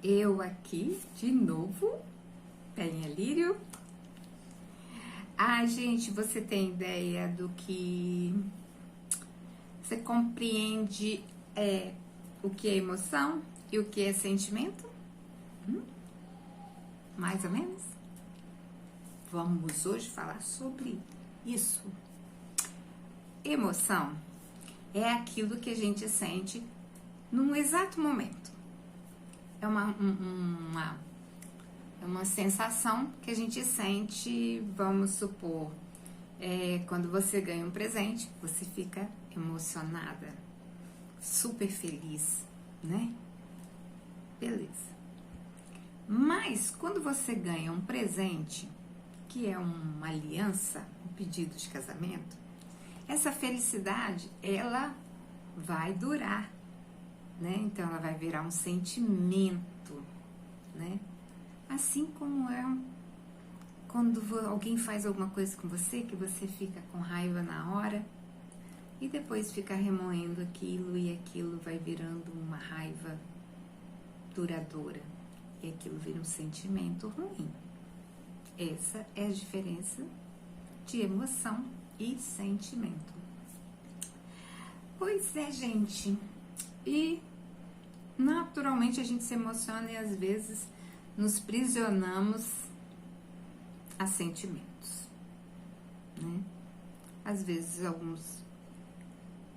eu aqui de novo, Penha Lírio. Gente, você tem ideia do que você compreende o que é emoção e o que é sentimento? Mais ou menos? Vamos hoje falar sobre isso. Emoção é aquilo que a gente sente num exato momento. É uma sensação que a gente sente, vamos supor, quando você ganha um presente, você fica emocionada, super feliz, né? Beleza. Mas quando você ganha um presente, que é uma aliança, um pedido de casamento, essa felicidade, ela vai durar, né? Então ela vai virar um sentimento, né? Assim como é quando alguém faz alguma coisa com você, que você fica com raiva na hora e depois fica remoendo aquilo e aquilo vai virando uma raiva duradoura e aquilo vira um sentimento ruim. Essa é a diferença de emoção e sentimento. Pois é, gente, e naturalmente a gente se emociona e às vezes nos prisionamos a sentimentos, né? Às vezes alguns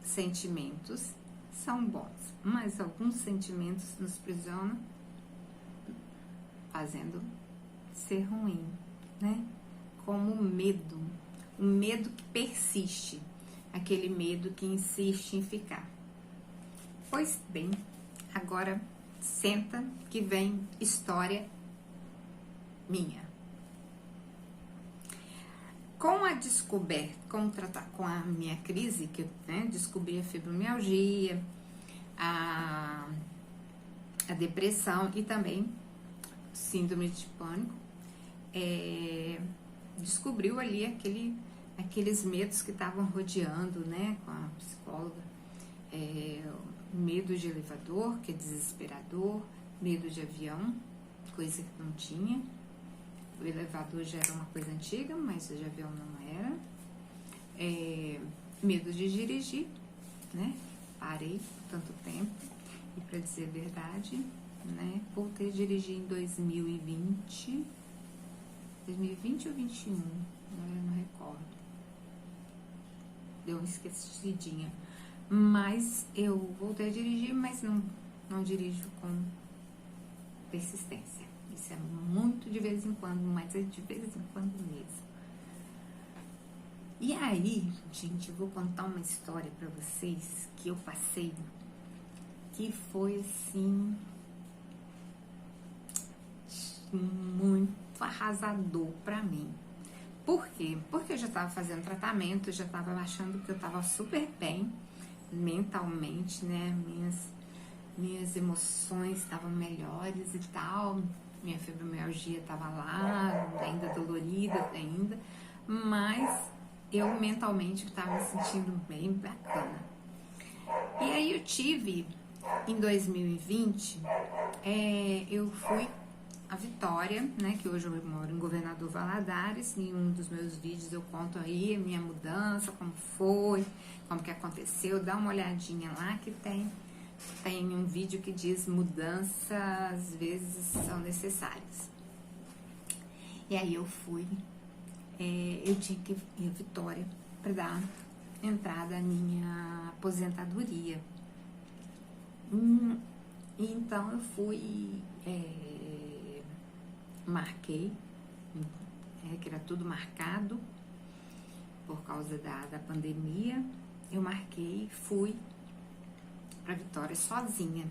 sentimentos são bons, mas alguns sentimentos nos prisionam, fazendo ser ruim, né? Como o medo que persiste, aquele medo que insiste em ficar. Pois bem, agora senta que vem história minha. Com a descoberta, como tratar com a minha crise, que eu descobri a fibromialgia, a depressão e também síndrome de pânico, descobriu ali aqueles medos que estavam rodeando, né, com a psicóloga, medo de elevador, que é desesperador, medo de avião, coisa que não tinha. O elevador já era uma coisa antiga, mas o de avião não era. Medo de dirigir, né? Parei por tanto tempo. E para dizer a verdade, né? Voltei a dirigir em 2020 ou 2021, não recordo. Deu uma esquecidinha. Mas eu voltei a dirigir, mas não dirijo com persistência. Isso é muito de vez em quando, mas é de vez em quando mesmo. E aí, gente, eu vou contar uma história pra vocês que eu passei, que foi assim muito arrasador pra mim. Por quê? Porque eu já tava fazendo tratamento, eu já tava achando que eu tava super bem mentalmente, né? Minhas emoções estavam melhores e tal. Minha fibromialgia estava lá, ainda dolorida ainda, mas eu mentalmente estava me sentindo bem bacana. E aí eu tive, em 2020, eu fui a Vitória, né, que hoje eu moro em Governador Valadares. Em um dos meus vídeos eu conto aí a minha mudança, como foi, como que aconteceu. Dá uma olhadinha lá que tem um vídeo que diz mudanças às vezes são necessárias. E aí eu fui, eu tinha que ir a Vitória para dar entrada à minha aposentadoria. Então eu fui, marquei, que era tudo marcado por causa da pandemia. Eu marquei, fui pra Vitória sozinha,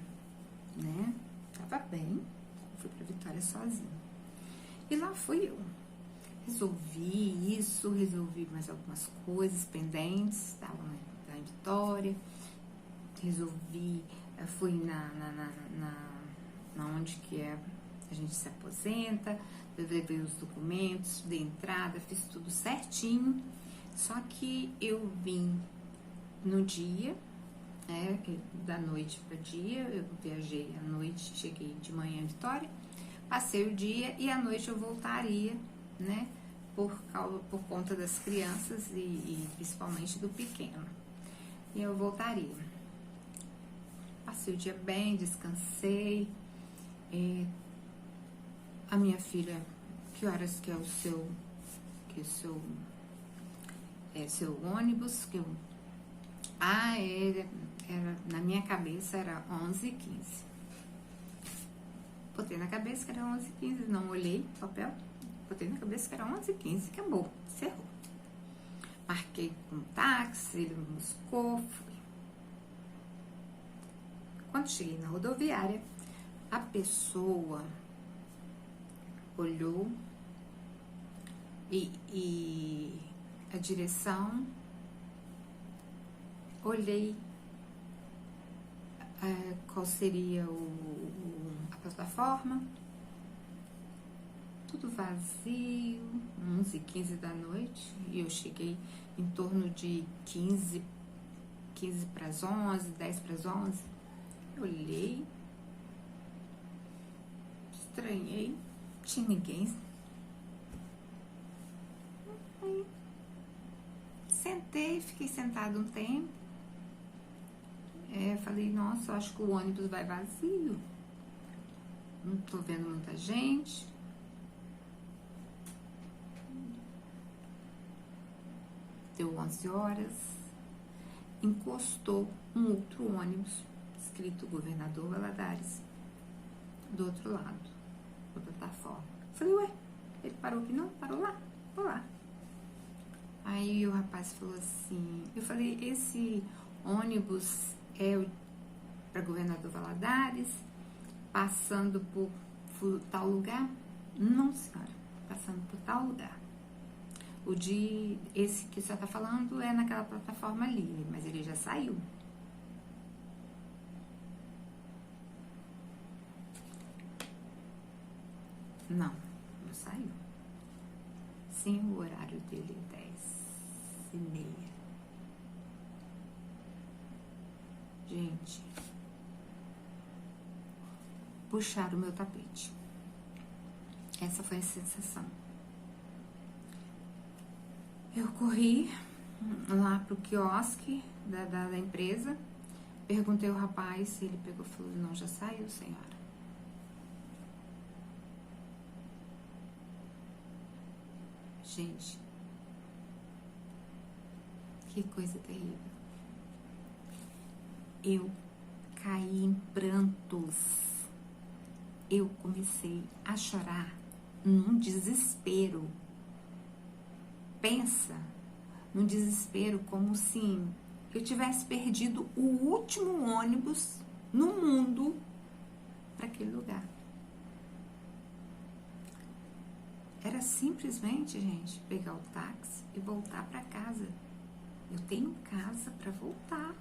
né? Tava bem, fui pra Vitória sozinha. E lá fui eu. Resolvi isso, resolvi mais algumas coisas pendentes, tava lá em Vitória. Resolvi, fui na onde que a gente se aposenta, levei os documentos, dei entrada, fiz tudo certinho. Só que eu vim no dia, da noite para dia. Eu viajei à noite, cheguei de manhã em Vitória, passei o dia e à noite eu voltaria, né? Por conta das crianças e principalmente do pequeno. E eu voltaria. Passei o dia bem, descansei. A minha filha, que horas que é o seu seu ônibus? Era, na minha cabeça era 11h15. Botei na cabeça que era 11h15, não olhei o papel. Botei na cabeça que era 11h15, acabou, encerrou. Marquei um táxi, ele me buscou, fui. Quando cheguei na rodoviária, a pessoa olhou e a direção, olhei qual seria a plataforma, tudo vazio, 11h15 da noite, e eu cheguei em torno de 15 para as 11, 10 para as 11. Olhei, estranhei, não tinha ninguém. Aí, sentei, fiquei sentada um tempo. Falei, nossa, eu acho que o ônibus vai vazio. Não tô vendo muita gente. Deu 11 horas. Encostou um outro ônibus, escrito Governador Valadares, do outro lado da plataforma. Falei, ué, ele parou aqui não? Parou lá? Vou lá. Aí o rapaz falou assim, eu falei, esse ônibus é para Governador Valadares, passando por tal lugar? Não, senhora, passando por tal lugar. Esse que você está falando é naquela plataforma ali, mas ele já saiu. Não saiu. Sim, o horário dele é 10h30. Gente, puxaram o meu tapete. Essa foi a sensação. Eu corri lá pro quiosque da empresa, perguntei ao rapaz se ele pegou e falou, não, já saiu, senhora. Gente, que coisa terrível. Eu caí em prantos. Eu comecei a chorar num desespero. Pensa, num desespero como se eu tivesse perdido o último ônibus no mundo para aquele lugar. Era simplesmente, gente, pegar o táxi e voltar para casa. Eu tenho casa para voltar.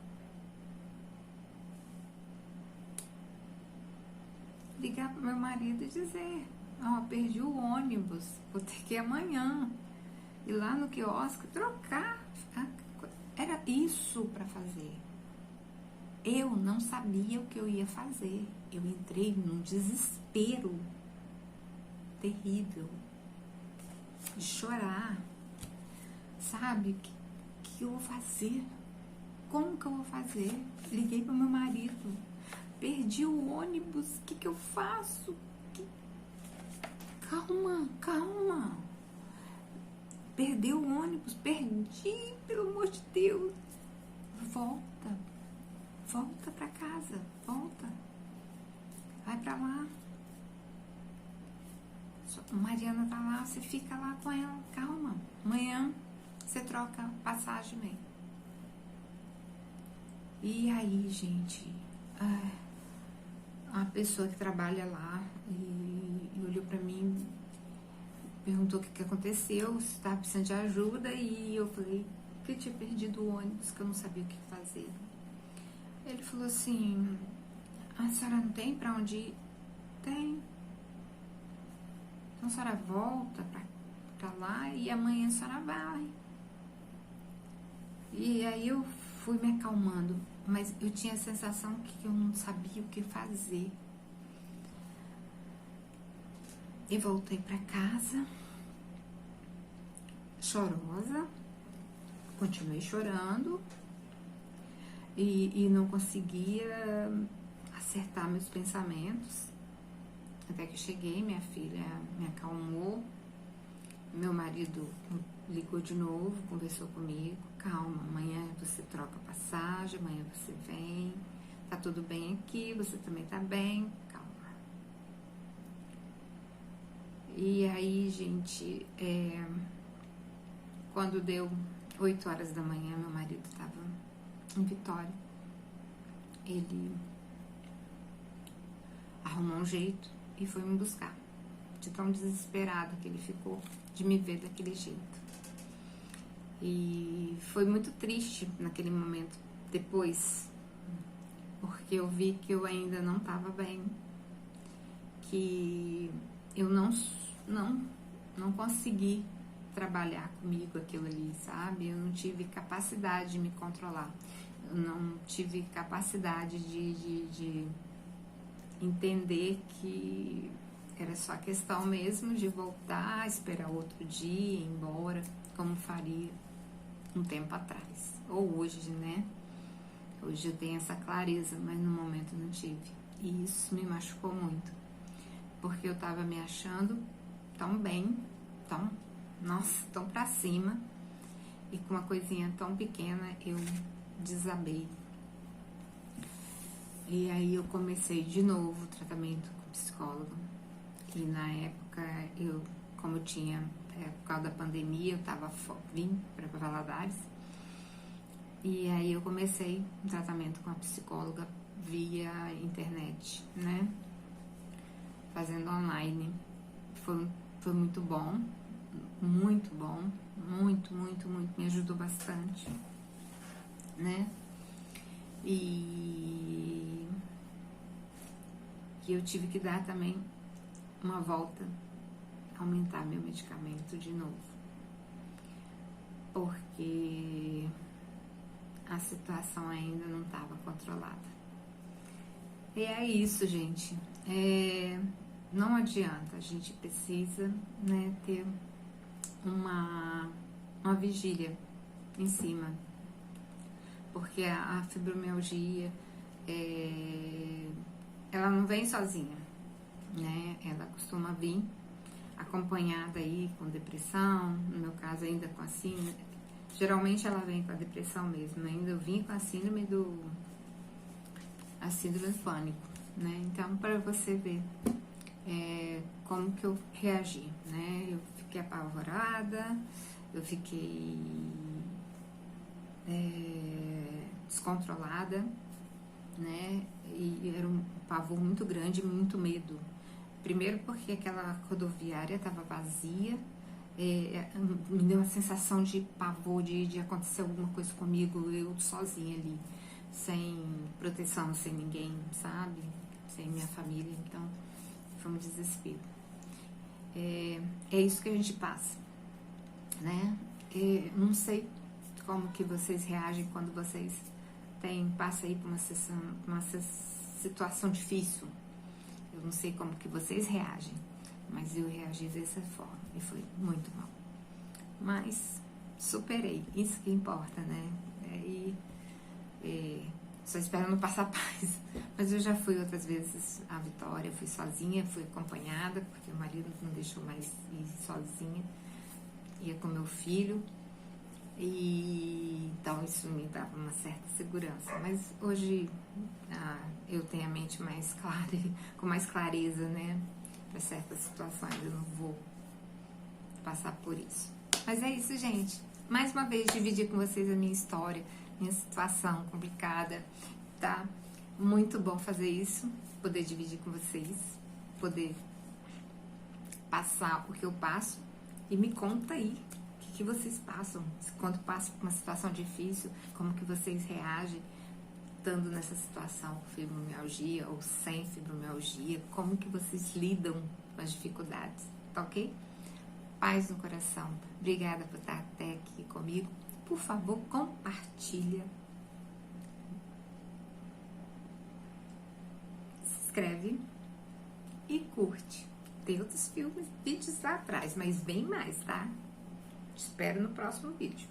Ligar pro meu marido e dizer, perdi o ônibus, vou ter que ir amanhã. Ir lá no quiosque, trocar. Era isso para fazer. Eu não sabia o que eu ia fazer. Eu entrei num desespero terrível de chorar. Sabe? O que eu vou fazer? Como que eu vou fazer? Liguei pro meu marido. Perdi o ônibus. O que eu faço? Calma. Perdeu o ônibus. Perdi, pelo amor de Deus. Volta pra casa. Volta. Vai pra lá. Mariana tá lá, você fica lá com ela. Calma. Amanhã você troca passagem mesmo. E aí, gente, a pessoa que trabalha lá e olhou pra mim, perguntou o que aconteceu, se estava precisando de ajuda, e eu falei que eu tinha perdido o ônibus, que eu não sabia o que fazer. Ele falou assim, a senhora não tem pra onde ir? Tem. Então a senhora volta pra lá e amanhã a senhora vai. E aí eu fui me acalmando. mas eu tinha a sensação que eu não sabia o que fazer. E voltei para casa, chorosa, continuei chorando e não conseguia acertar meus pensamentos. Até que cheguei, minha filha me acalmou, meu marido ligou de novo, conversou comigo: calma, amanhã você troca passagem, amanhã você vem, tá tudo bem aqui, você também tá bem, calma. E aí, gente, quando deu 8 horas da manhã, meu marido estava em Vitória. Ele arrumou um jeito e foi me buscar, de tão desesperado que ele ficou de me ver daquele jeito. E foi muito triste naquele momento, depois, porque eu vi que eu ainda não estava bem, que eu não consegui trabalhar comigo aquilo ali, sabe? Eu não tive capacidade de me controlar, eu não tive capacidade de entender que era só questão mesmo de voltar, esperar outro dia, ir embora, como faria um tempo atrás, ou hoje, né? Hoje eu tenho essa clareza, mas no momento não tive, e isso me machucou muito, porque eu tava me achando tão bem, tão pra cima, e com uma coisinha tão pequena eu desabei. E aí eu comecei de novo o tratamento com psicólogo, e na época como eu tinha, por causa da pandemia, eu vim para Valadares, e aí eu comecei um tratamento com a psicóloga via internet, né, fazendo online. Foi muito bom, muito, me ajudou bastante, né? E eu tive que dar também uma volta, aumentar meu medicamento de novo, porque a situação ainda não estava controlada. E é isso, gente. Não adianta, a gente precisa, né, ter uma vigília em cima, porque a fibromialgia, ela não vem sozinha, né? Ela costuma vir acompanhada aí com depressão, no meu caso ainda com a síndrome. Geralmente ela vem com a depressão mesmo, ainda eu vim com a síndrome do pânico, né? Então, para você ver como que eu reagi, né? Eu fiquei apavorada, eu fiquei descontrolada, né? E era um pavor muito grande, muito medo. Primeiro porque aquela rodoviária estava vazia, me deu uma sensação de pavor, de acontecer alguma coisa comigo, eu sozinha ali, sem proteção, sem ninguém, sabe? Sem minha família, então foi um desespero. É isso que a gente passa, né? Não sei como que vocês reagem quando vocês passam aí por uma situação difícil. Eu não sei como que vocês reagem, mas eu reagi dessa forma e foi muito mal. Mas superei, isso que importa, né? Só espero não passar paz. Mas eu já fui outras vezes à Vitória, fui sozinha, fui acompanhada, porque o marido não deixou mais ir sozinha, ia com meu filho, e então isso me dava uma certa segurança. Mas hoje eu tenho a mente mais clara, com mais clareza, né, para certas situações. Eu não vou passar por isso. Mas é isso, gente. Mais uma vez dividir com vocês a minha história, minha situação complicada, tá? Muito bom fazer isso, poder dividir com vocês, poder passar o que eu passo, e me conta aí o que vocês passam, quando passam por uma situação difícil, como que vocês reagem estando nessa situação com fibromialgia ou sem fibromialgia, como que vocês lidam com as dificuldades, tá ok? Paz no coração. Obrigada por estar até aqui comigo. Por favor, compartilha inscreve e curte. Tem outros vídeos lá atrás, mas bem mais, tá? Te espero no próximo vídeo.